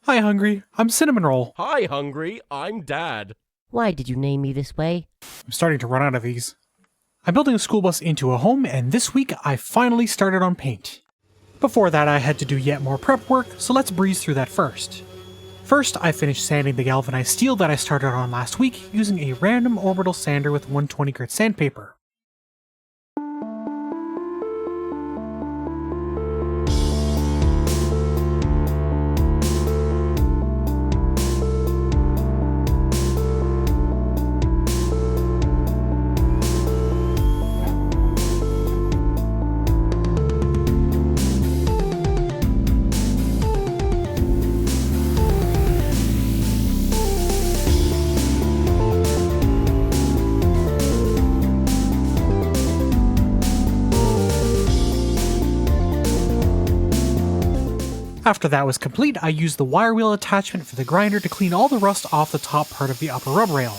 Hi, Hungry. I'm Cinnamon Roll. Hi, Hungry. I'm Dad. Why did you name me this way? I'm starting to run out of these. I'm building a school bus into a home, and this week I finally started on paint. Before that, I had to do yet more prep work, so let's breeze through that first. First, I finished sanding the galvanized steel that I started on last week using a random orbital sander with 120 grit sandpaper. After that was complete, I used the wire wheel attachment for the grinder to clean all the rust off the top part of the upper rub rail.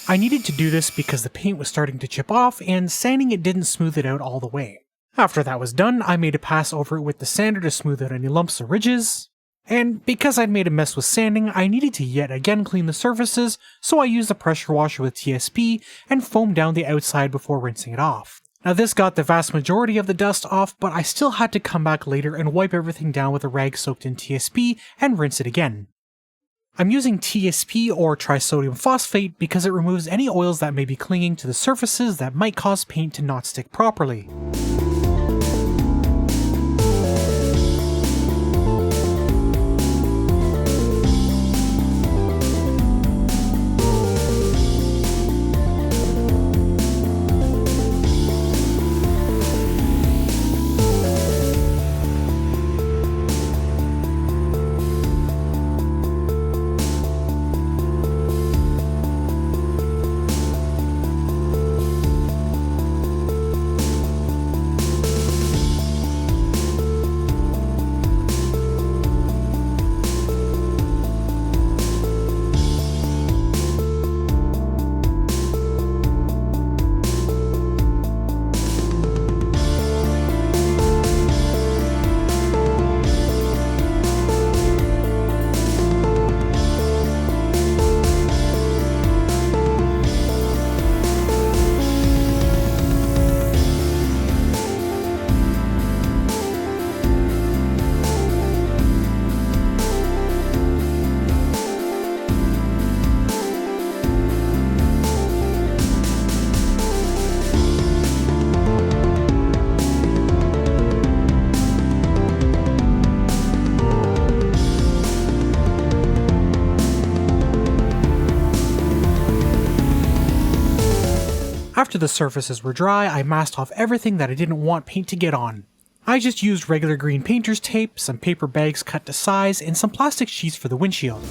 I needed to do this because the paint was starting to chip off and sanding it didn't smooth it out all the way. After that was done, I made a pass over it with the sander to smooth out any lumps or ridges. And because I'd made a mess with sanding, I needed to yet again clean the surfaces, so I used a pressure washer with TSP and foamed down the outside before rinsing it off. Now this got the vast majority of the dust off, but I still had to come back later and wipe everything down with a rag soaked in TSP and rinse it again. I'm using TSP or trisodium phosphate because it removes any oils that may be clinging to the surfaces that might cause paint to not stick properly. After the surfaces were dry, I masked off everything that I didn't want paint to get on. I just used regular green painter's tape, some paper bags cut to size, and some plastic sheets for the windshield.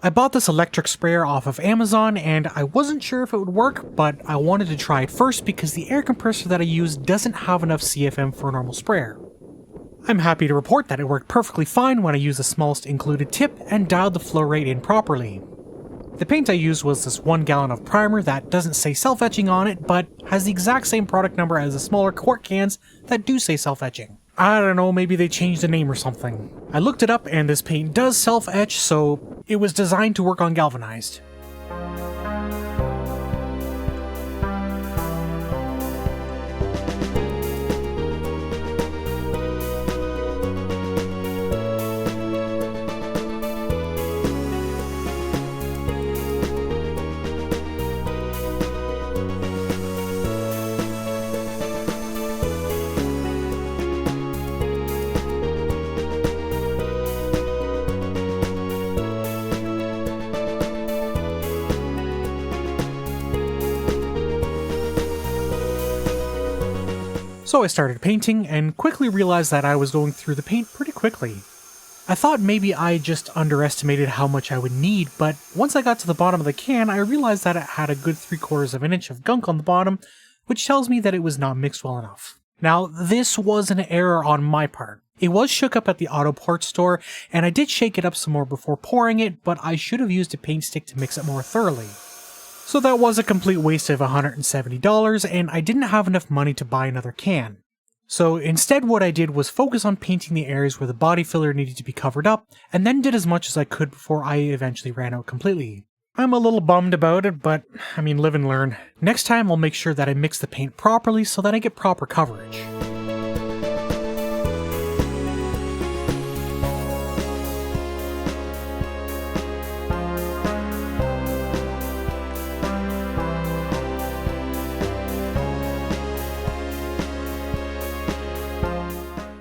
I bought this electric sprayer off of Amazon and I wasn't sure if it would work, but I wanted to try it first because the air compressor that I use doesn't have enough CFM for a normal sprayer. I'm happy to report that it worked perfectly fine when I used the smallest included tip and dialed the flow rate in properly. The paint I used was this 1 gallon of primer that doesn't say self-etching on it, but has the exact same product number as the smaller quart cans that do say self-etching. I don't know, maybe they changed the name or something. I looked it up and this paint does self-etch, so it was designed to work on galvanized. So I started painting and quickly realized that I was going through the paint pretty quickly. I thought maybe I just underestimated how much I would need, but once I got to the bottom of the can, I realized that it had a good 3/4 of an inch of gunk on the bottom, which tells me that it was not mixed well enough. Now, this was an error on my part. It was shook up at the auto parts store, and I did shake it up some more before pouring it, but I should have used a paint stick to mix it more thoroughly. So that was a complete waste of $170, and I didn't have enough money to buy another can. So instead what I did was focus on painting the areas where the body filler needed to be covered up, and then did as much as I could before I eventually ran out completely. I'm a little bummed about it, but I mean, live and learn. Next time I'll make sure that I mix the paint properly so that I get proper coverage.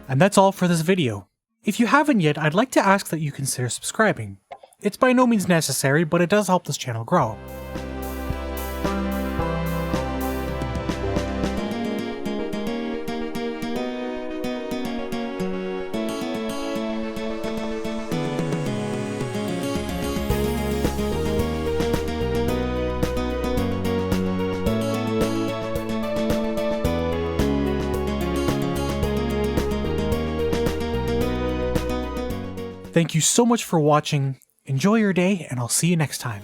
And that's all for this video. If you haven't yet, I'd like to ask that you consider subscribing. It's by no means necessary, but it does help this channel grow. Thank you so much for watching, enjoy your day, and I'll see you next time.